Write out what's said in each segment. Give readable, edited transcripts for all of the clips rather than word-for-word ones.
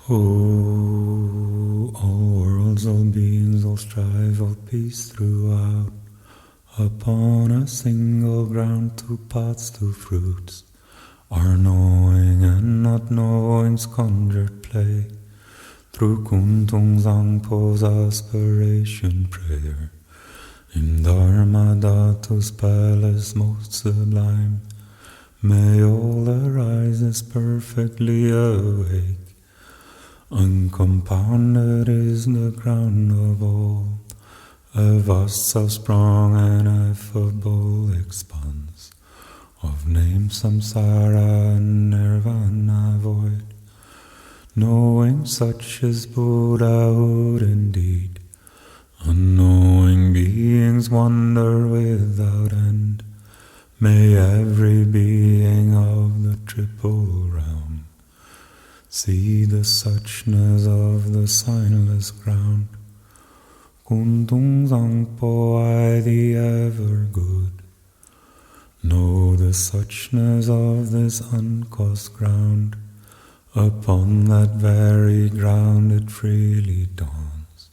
All worlds, all beings, all strive, all peace throughout. Upon a single ground, two paths, two fruits. Our knowing and not knowing's conjured play. Through Kuntuzangpo's aspiration prayer. In Dharma Dhatu's palace most sublime. May all arises perfectly awake. Uncompounded is the ground of all, a vast self-sprung and effable expanse of name samsara and nirvana void. Knowing such is Buddhahood indeed, unknowing beings wander without end. May every being of the triple realm see the suchness of the signless ground. Kuntuzangpo, I the ever good, know the suchness of this uncaused ground. Upon that very ground it freely dawns.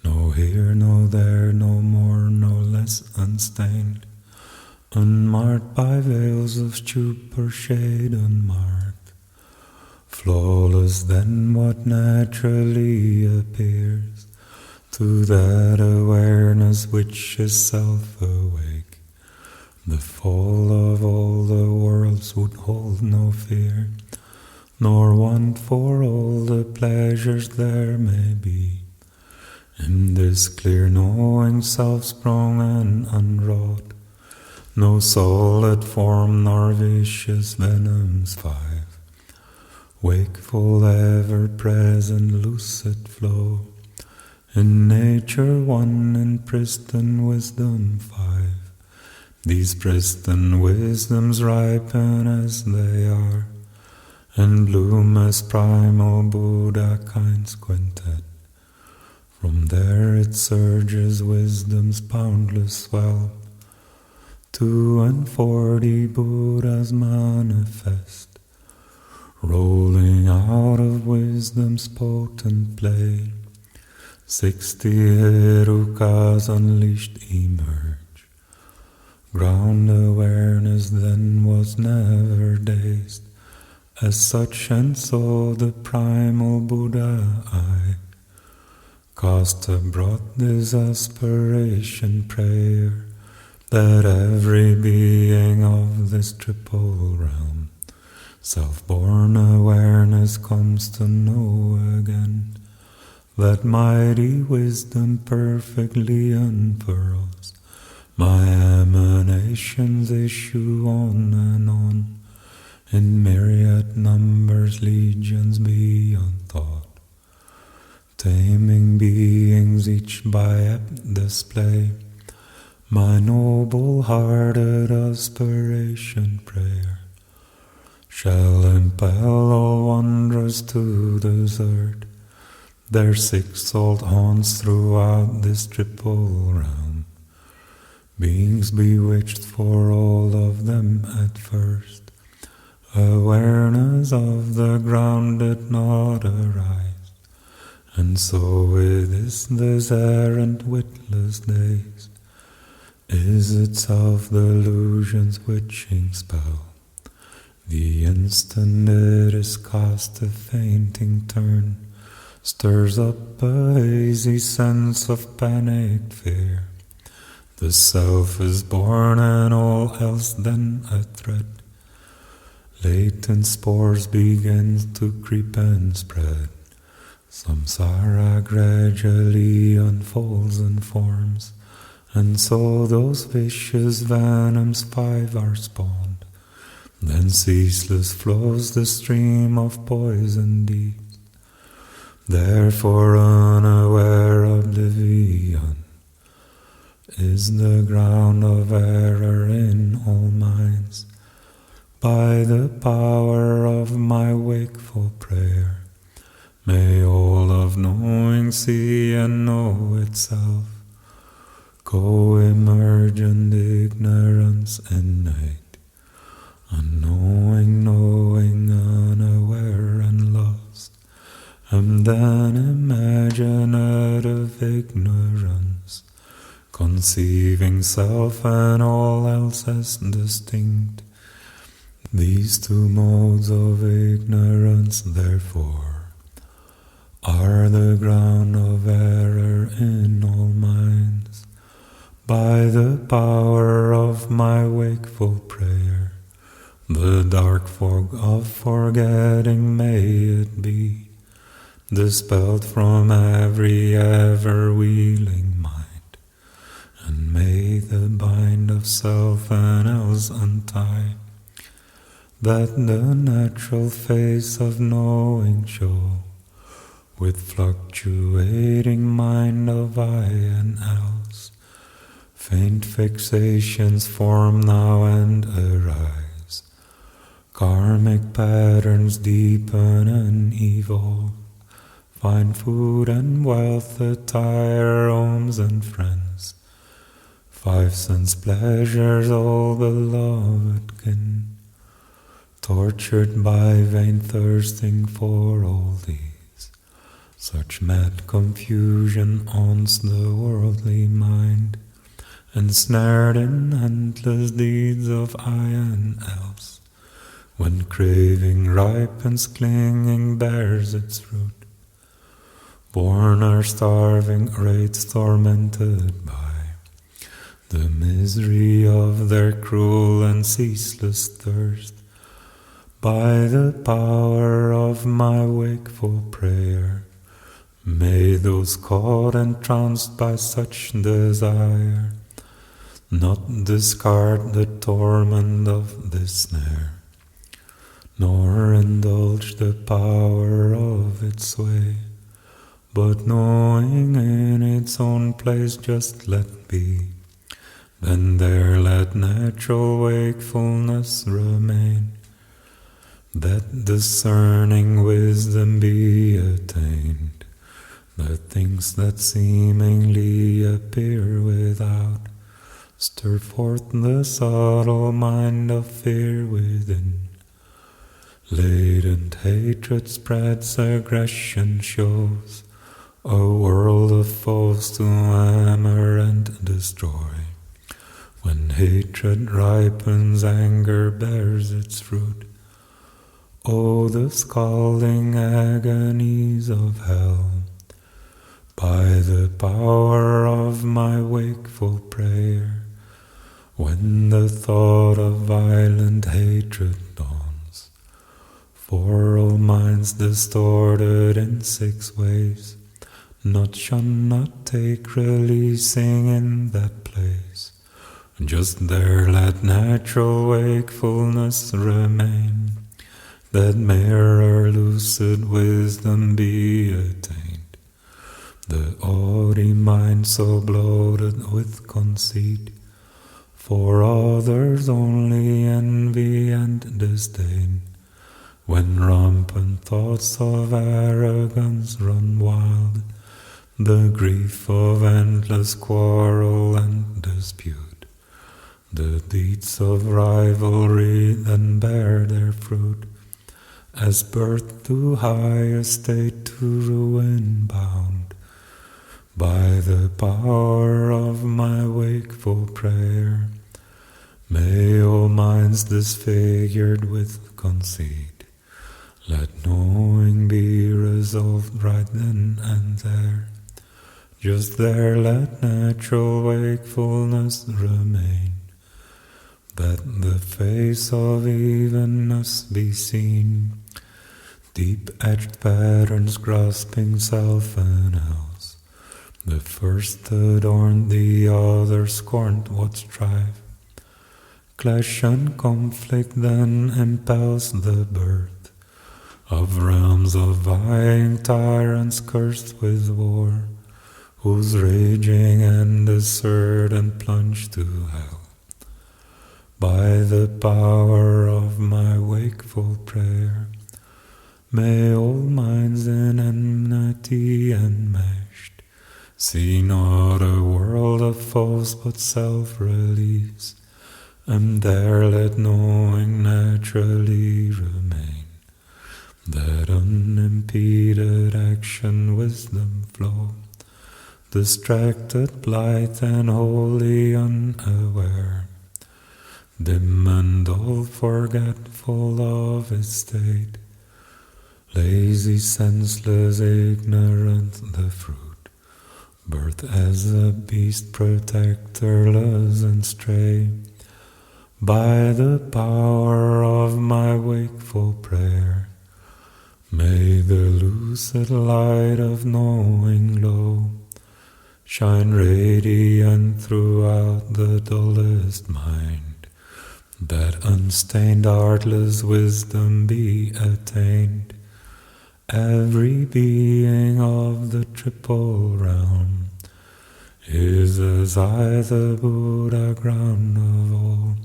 No here, no there, no more, no less unstained. Unmarked by veils of stupor, shade unmarked. Flawless then what naturally appears to that awareness which is self-awake. The fall of all the worlds would hold no fear, nor want for all the pleasures there may be. In this clear knowing, self-sprung and unwrought, no solid form nor vicious venoms five. Wakeful, ever-present, lucid flow, in nature one, in pristine wisdom five. These pristine wisdoms ripen as they are, and bloom as primal Buddha kind's quintet. From there it surges wisdom's boundless well. 42 Buddhas manifest, rolling out of wisdom's potent play. 60 Herukas unleashed emerge. Ground awareness then was never dazed, as such and so the primal Buddha I cast abroad this aspiration prayer, that every being of this triple realm self-born awareness comes to know again. That mighty wisdom perfectly unfurls, my emanations issue on and on, in myriad numbers, legions beyond thought, taming beings each by apt display. My noble-hearted aspiration prayer shall impel all wanderers to desert their six-souled haunts throughout this triple realm. Beings bewitched for all of them at first, awareness of the ground did not arise, and so it is this errant witless days is itself the illusion's witching spell. The instant it is cast, a fainting turn stirs up a hazy sense of panicked fear. The self is born and all else then a threat. Latent spores begin to creep and spread. Samsara gradually unfolds and forms, and so those vicious venoms five are spawned. Then ceaseless flows the stream of poison deeds. Therefore unaware oblivion is the ground of error in all minds. By the power of my wakeful prayer, may all of knowing see and know itself. Co-emergent ignorance innate, unknowing, knowing, unaware and lost, then imaginative ignorance, conceiving self and all else as distinct. These two modes of ignorance, therefore, are the ground of error in all minds. By the power of my wakeful prayer, the dark fog of forgetting may it be dispelled from every ever-wheeling mind, and may the bind of self and else untie, that the natural face of knowing show, with fluctuating mind of I and else. Faint fixations form now and arise, karmic patterns deepen and evolve, find food and wealth, attire, homes and friends, five sense pleasures, all beloved kin, tortured by vain thirsting for all these. Such mad confusion haunts the worldly mind, ensnared in endless deeds of I and else. When craving ripens, clinging bears its fruit. Born are starving wraiths tormented by the misery of their cruel and ceaseless thirst. By the power of my wakeful prayer, may those caught entranced by such desire not discard the torment of this snare, nor indulge the power of its sway, but knowing in its own place just let be, then there let natural wakefulness remain, that discerning wisdom be attained, that things that seemingly appear without stir forth the subtle mind of fear within. Latent hatred spreads, aggression shows, a world of foes to hammer and destroy. When hatred ripens, anger bears its fruit. Oh, the scalding agonies of hell! By the power of my wakeful prayer, when the thought of violent hatred dawns, for all minds distorted in 6 ways, not shun, not take, releasing in that place, just there let natural wakefulness remain, that mirror lucid wisdom be attained. The haughty mind so bloated with conceit, for others only envy and disdain, when rampant thoughts of arrogance run wild, the grief of endless quarrel and dispute, the deeds of rivalry then bear their fruit, as birth to high estate to ruin bound. By the power of my wakeful prayer, may all minds disfigured with conceit, let knowing be resolved right then and there, just there let natural wakefulness remain, that the face of evenness be seen, deep-etched patterns grasping self and else. The first adorned, the other scorned what strive. Clash and conflict then impels the birth of realms of vying tyrants cursed with war, whose raging end is certain plunge to hell. By the power of my wakeful prayer, may all minds in enmity enmeshed see not a world of foes but self-release, and there let knowing naturally remain, that unimpeded action, wisdom flow, distracted, blithe, and wholly unaware, dim and all forgetful of its state, lazy, senseless, ignorant, the fruit, birth as a beast, protectorless and stray, by the power of my wakeful prayer, may the lucid light of knowing glow, shine radiant throughout the dullest mind, that unstained, artless wisdom be attained, every being of the triple realm is as I, the Buddha, ground of all,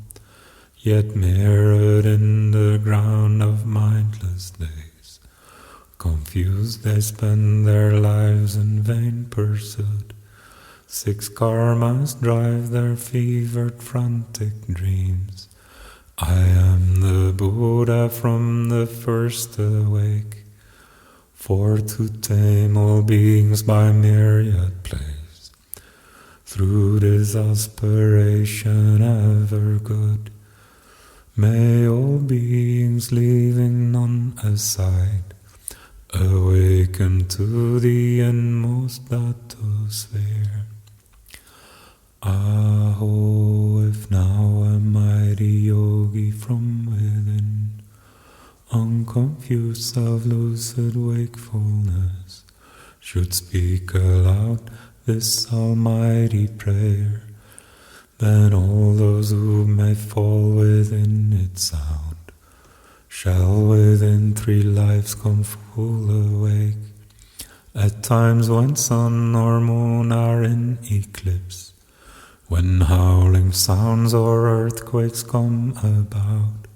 yet mirrored in the ground of mindless days. Confused they spend their lives in vain pursuit. 6 karmas drive their fevered, frantic dreams. I am the Buddha from the first awake, for to tame all beings by myriad plays, through this aspiration ever good. May all beings, leaving none aside, awaken to the inmost Gatusso. Aho, if now a mighty yogi from within, unconfused of lucid wakefulness, should speak aloud this almighty prayer, then all those who may fall within its sound shall within 3 lives come full awake, at times when sun or moon are in eclipse, when howling sounds or earthquakes come about,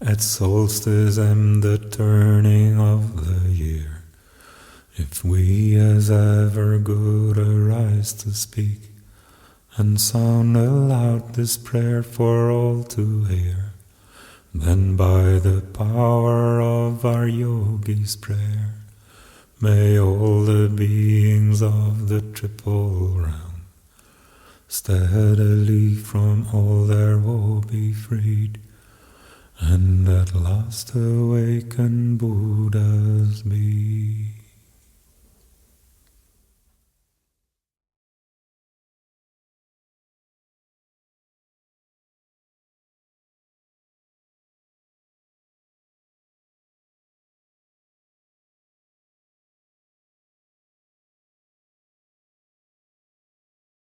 at solstices and the turning of the year. If we as ever good arise to speak, and sound aloud this prayer for all to hear, then by the power of our yogi's prayer, may all the beings of the triple realm steadily from all their woe be freed, and at last awaken Buddhas be.